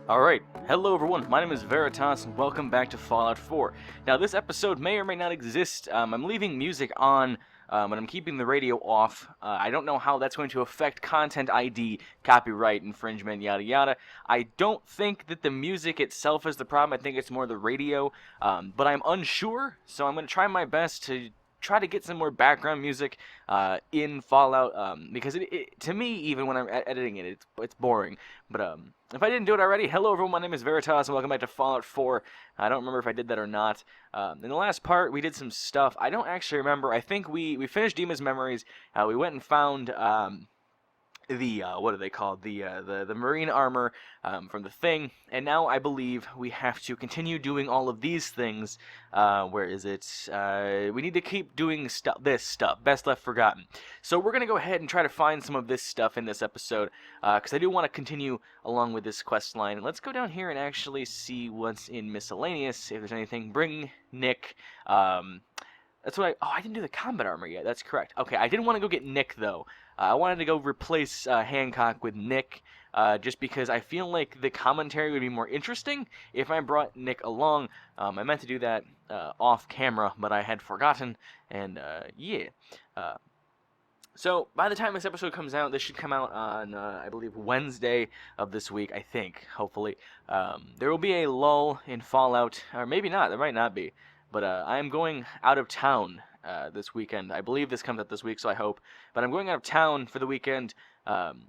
Alright, hello everyone, my name is Veritas and welcome back to Fallout 4. Now this episode may or may not exist. I'm leaving music on, but I'm keeping the radio off. I don't know how that's going to affect content ID, copyright, infringement, yada yada. I don't think that the music itself is the problem, I think it's more the radio, but I'm unsure, so I'm going to try my best to try to get some more background music in Fallout, because to me, even when I'm editing it, it's boring. But if I didn't do it already, hello everyone, my name is Veritas, and welcome back to Fallout 4. I don't remember if I did that or not. In the last part, we did some stuff. I don't actually remember. I think we finished Dima's memories. We went and found the what are they called? The marine armor from the thing, and now I believe we have to continue doing all of these things. Where is it? We need to keep doing this stuff. Best left forgotten. So we're gonna go ahead and try to find some of this stuff in this episode, because I do want to continue along with this quest line. Let's go down here and actually see what's in miscellaneous. If there's anything, bring Nick. That's what I didn't do the combat armor yet. That's correct. Okay, I didn't want to go get Nick, though. I wanted to go replace Hancock with Nick, just because I feel like the commentary would be more interesting if I brought Nick along. I meant to do that off camera, but I had forgotten, and yeah. So, by the time this episode comes out, this should come out on, I believe, Wednesday of this week, I think, hopefully. There will be a lull in Fallout, or maybe not, there might not be. But I am going out of town this weekend. I believe this comes out this week, so I hope. But I'm going out of town for the weekend,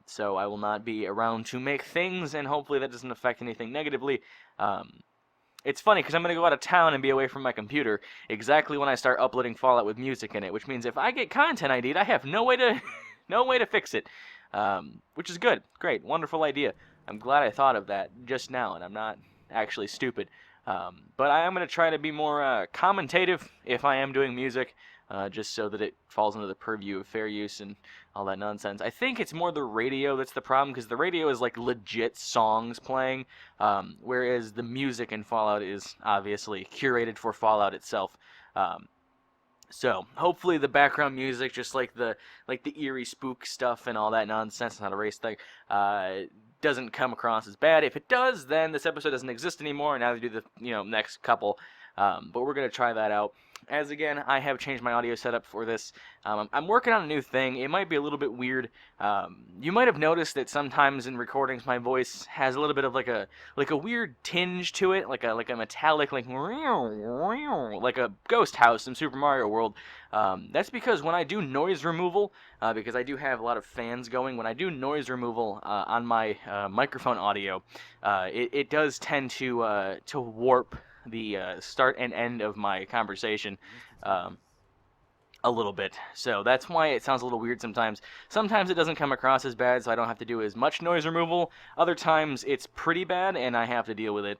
so I will not be around to make things, and hopefully that doesn't affect anything negatively. It's funny, because I'm going to go out of town and be away from my computer exactly when I start uploading Fallout with music in it, which means if I get content ID'd, I have no way to, no way to fix it, which is good. Great. Wonderful idea. I'm glad I thought of that just now, and I'm not actually stupid. But I am going to try to be more commentative if I am doing music, just so that it falls into the purview of fair use and all that nonsense. I think it's more the radio that's the problem, because the radio is like legit songs playing, whereas the music in Fallout is obviously curated for Fallout itself. So hopefully the background music, just like the eerie spook stuff and all that nonsense, not a race thing, doesn't come across as bad. If it does, then this episode doesn't exist anymore, and now they do the next couple. But we're gonna try that out. As again, I have changed my audio setup for this. I'm working on a new thing. It might be a little bit weird. You might have noticed that sometimes in recordings my voice has a little bit of like a weird tinge to it, like a metallic, like a ghost house in Super Mario World. That's because when I do noise removal, because I do have a lot of fans going, when I do noise removal on my microphone audio, it does tend to warp the start and end of my conversation a little bit. So that's why it sounds a little weird sometimes. Sometimes it doesn't come across as bad, so I don't have to do as much noise removal. Other times it's pretty bad, and I have to deal with it,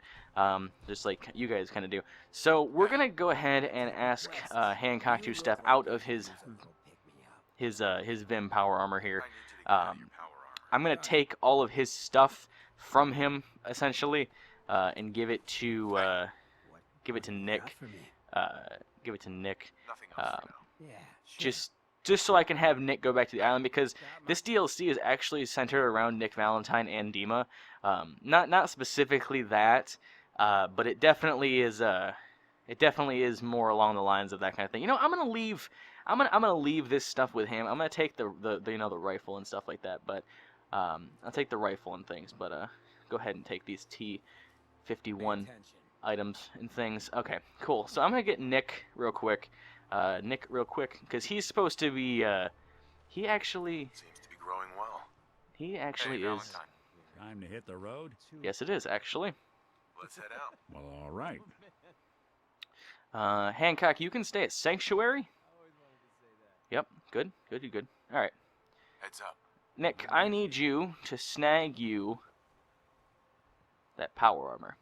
just like you guys kind of do. So we're going to go ahead and ask Hancock to step out of his Vim power armor here. I'm going to take all of his stuff from him, essentially, and give it to Nick. Give it to Nick. Just so I can have Nick go back to the island, because this DLC is actually centered around Nick Valentine and Dima. Not specifically that, but it definitely is. It definitely is more along the lines of that kind of thing. I'm gonna leave. I'm gonna leave this stuff with him. I'm gonna take the the rifle and stuff like that. But I'll take the rifle and things. But go ahead and take these T-51 items and things. Okay, cool. So I'm gonna get Nick real quick. Because he's supposed to be. He actually seems to be growing well. He actually Hey, is. Valentine. Time to hit the road? Yes, it is actually. Let's head out. Well, all right. Hancock, you can stay at Sanctuary. Yep, good. All right, Heads up. Nick, I need you to snag you that power armor.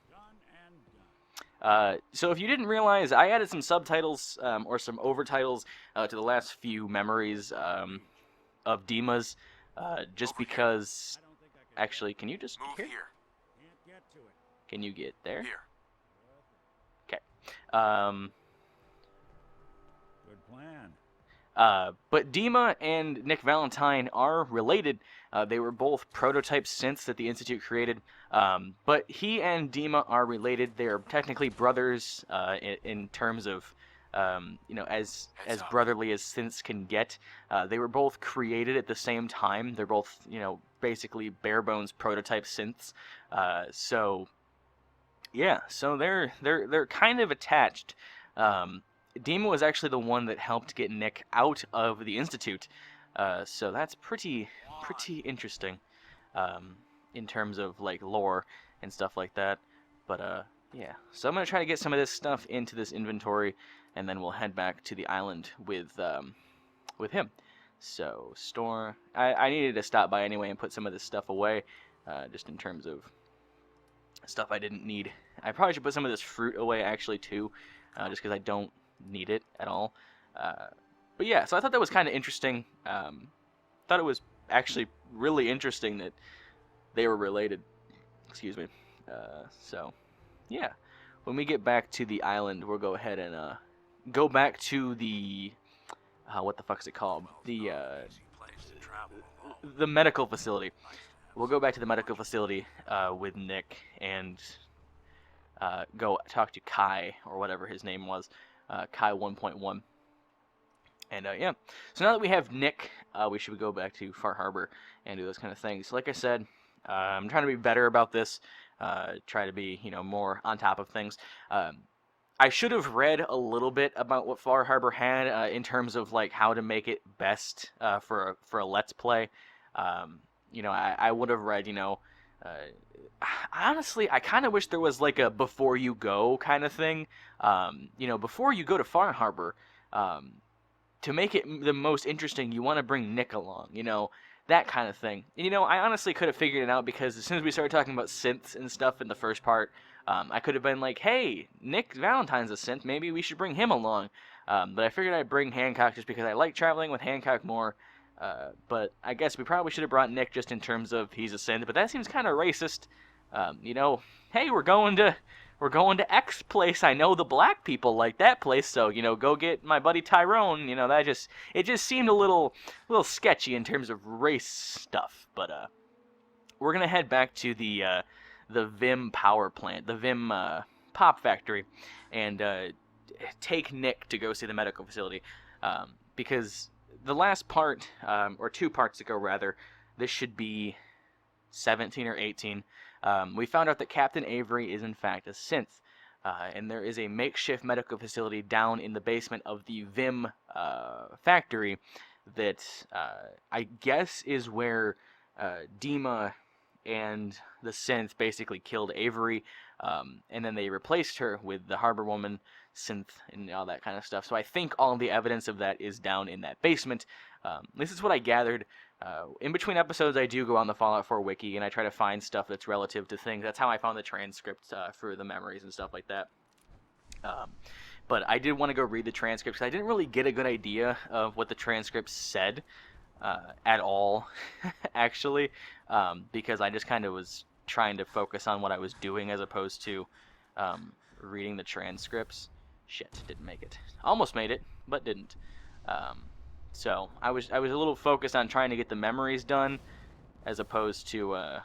So if you didn't realize, I added some subtitles or some overtitles to the last few memories of Dima's, just because. Actually, can you just Move here? here. Can you get there? Here. Okay. Good plan. But Dima and Nick Valentine are related. They were both prototype synths that the Institute created. But he and Dima are related. They are technically brothers in terms of, as brotherly as synths can get. They were both created at the same time. They're both, basically bare bones prototype synths. So they're kind of attached. Dima was actually the one that helped get Nick out of the Institute, so that's pretty interesting in terms of like lore and stuff like that. But yeah, so I'm gonna try to get some of this stuff into this inventory, and then we'll head back to the island with him. So store. I needed to stop by anyway and put some of this stuff away, just in terms of stuff I didn't need. I probably should put some of this fruit away actually too, just because I don't need it at all. But yeah, so I thought that was kind of interesting. Thought it was actually really interesting that they were related. Excuse me. So yeah, when we get back to the island, we'll go ahead and go back to the what the fuck's it called? The medical facility. We'll go back to the medical facility with Nick and go talk to Kai, or whatever his name was, Kai 1.1. And yeah, so now that we have Nick, we should go back to Far Harbor and do those kind of things. So like I said, I'm trying to be better about this, try to be, more on top of things. I should have read a little bit about what Far Harbor had in terms of like how to make it best for a Let's Play. I would have read, honestly, I kind of wish there was like a before you go kind of thing. Before you go to Far Harbor, to make it the most interesting, you want to bring Nick along, that kind of thing. I honestly could have figured it out, because as soon as we started talking about synths and stuff in the first part, I could have been like, hey, Nick Valentine's a synth, maybe we should bring him along. But I figured I'd bring Hancock just because I like traveling with Hancock more. But I guess we probably should have brought Nick just in terms of he's a synth, but that seems kind of racist. Hey, we're going to X place. I know the black people like that place, so go get my buddy Tyrone. It just seemed a little sketchy in terms of race stuff. But we're gonna head back to the Vim power plant, the Vim pop factory, and take Nick to go see the medical facility, because the last part, or 2 parts ago rather, this should be 17 or 18, we found out that Captain Avery is in fact a synth, and there is a makeshift medical facility down in the basement of the Vim factory that I guess is where Dima and the synth basically killed Avery, and then they replaced her with the Harbor Woman synth and all that kind of stuff. So I think all of the evidence of that is down in that basement. This is what I gathered. In between episodes, I do go on the Fallout 4 wiki and I try to find stuff that's relative to things. That's how I found the transcripts for the memories and stuff like that. But I did want to go read the transcripts, because I didn't really get a good idea of what the transcripts said at all, actually, because I just kind of was trying to focus on what I was doing as opposed to reading the transcripts. Shit, didn't make it. Almost made it, but didn't. So I was a little focused on trying to get the memories done, as opposed to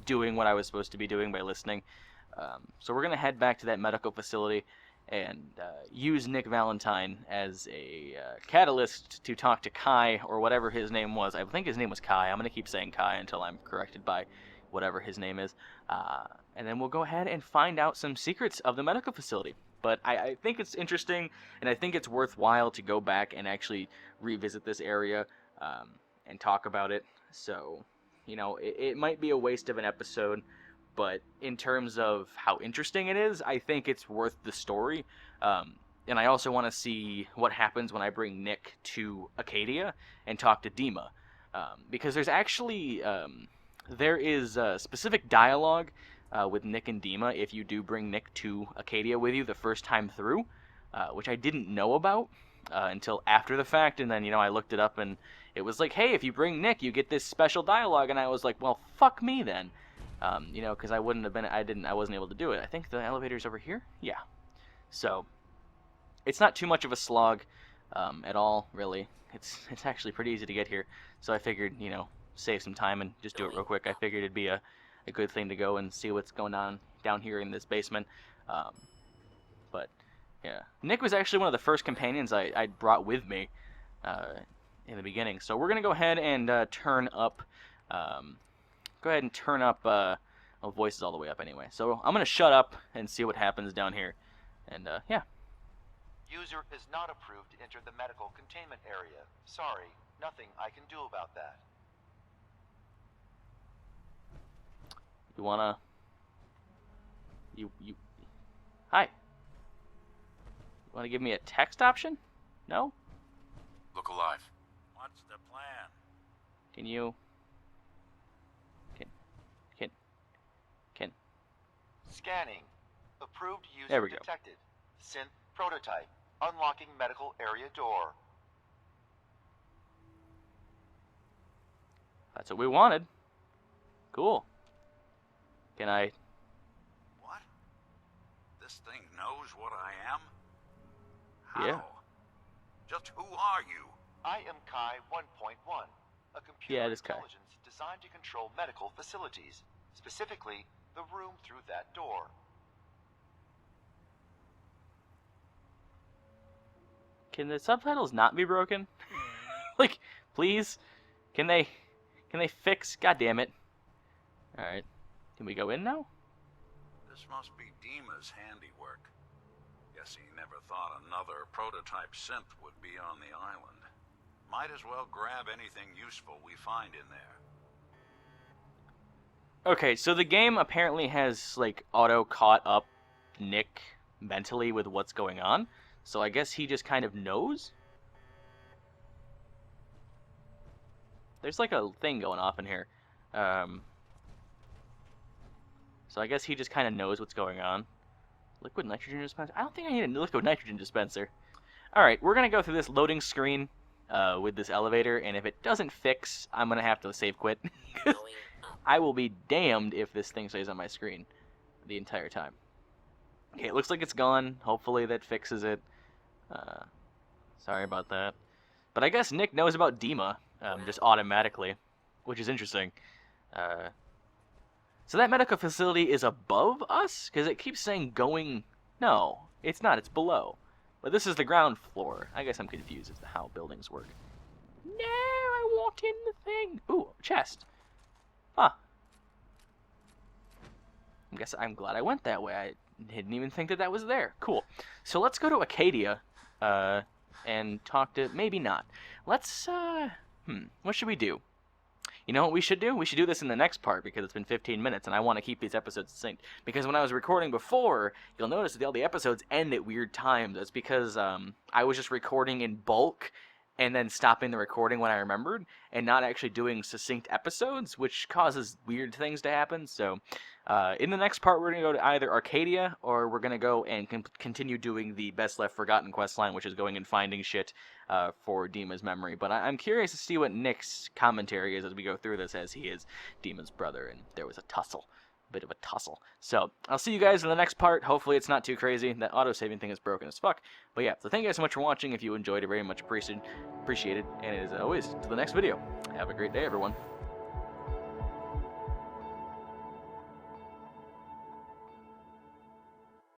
doing what I was supposed to be doing by listening. So we're gonna head back to that medical facility and use Nick Valentine as a catalyst to talk to Kai, or whatever his name was. I think his name was Kai. I'm gonna keep saying Kai until I'm corrected by whatever his name is. And then we'll go ahead and find out some secrets of the medical facility. But I think it's interesting, and I think it's worthwhile to go back and actually revisit this area and talk about it. So, it might be a waste of an episode, but in terms of how interesting it is, I think it's worth the story. And I also want to see what happens when I bring Nick to Acadia and talk to Dima. Because there's actually... there is specific dialogue with Nick and Dima if you do bring Nick to Acadia with you the first time through, which I didn't know about until after the fact, and then I looked it up and it was like, hey, if you bring Nick, you get this special dialogue, and I was like, well, fuck me then, because I wouldn't have been, I wasn't able to do it. I think the elevator's over here, yeah. So It's not too much of a slog at all, really. It's actually pretty easy to get here, so I figured, you know, save some time and just do it real quick. I figured it'd be a good thing to go and see what's going on down here in this basement. But yeah, Nick was actually one of the first companions I brought with me in the beginning. So we're gonna go ahead and turn up oh, voice is all the way up anyway. So I'm gonna shut up and see what happens down here. And yeah. User is not approved to enter the medical containment area. Sorry, nothing I can do about that. You wanna... Hi. You wanna give me a text option? No? Look alive. What's the plan? Can you... Can... Scanning. Approved user There we go. detected. Synth prototype. Unlocking medical area door. That's what we wanted. Cool. Can I... What? This thing knows what I am? How? Yeah. Just who are you? I am Kai 1.1, a computer Yeah, it is Kai. intelligence designed to control medical facilities, specifically the room through that door. Can the subtitles not be broken? Like, please? Can they fix? God damn it. Alright. Can we go in now? This must be Dima's handiwork. Guess he never thought another prototype synth would be on the island. Might as well grab anything useful we find in there. Okay, so the game apparently has, like, auto-caught up Nick mentally with what's going on. So I guess he just kind of knows? There's like a thing going off in here. So I guess he just kind of knows what's going on. Liquid nitrogen dispenser? I don't think I need a liquid nitrogen dispenser. Alright, we're going to go through this loading screen with this elevator, and if it doesn't fix, I'm going to have to save quit. I will be damned if this thing stays on my screen the entire time. Okay, it looks like it's gone. Hopefully that fixes it. Sorry about that. But I guess Nick knows about Dima, just automatically, which is interesting. So that medical facility is above us? Because it keeps saying going... No, it's not. It's below. But this is the ground floor. I guess I'm confused as to how buildings work. No, I want in the thing. Ooh, chest. Huh. I guess I'm glad I went that way. I didn't even think that was there. Cool. So let's go to Acadia. And talk to... Maybe not. Let's, what should we do? You know what we should do? We should do this in the next part, because it's been 15 minutes, and I want to keep these episodes synced. Because when I was recording before, you'll notice that all the episodes end at weird times. That's because, I was just recording in bulk, and then stopping the recording when I remembered, and not actually doing succinct episodes, which causes weird things to happen. So, in the next part, we're going to go to either Arcadia, or we're going to go and continue doing the Best Left Forgotten questline, which is going and finding shit for Dima's memory. But I'm curious to see what Nick's commentary is as we go through this, as he is Dima's brother, and there was a tussle. Bit of a tussle. So, I'll see you guys in the next part. Hopefully it's not too crazy. That auto-saving thing is broken as fuck. But yeah, so thank you guys so much for watching. If you enjoyed it, very much appreciated. And as always, to the next video. Have a great day, everyone.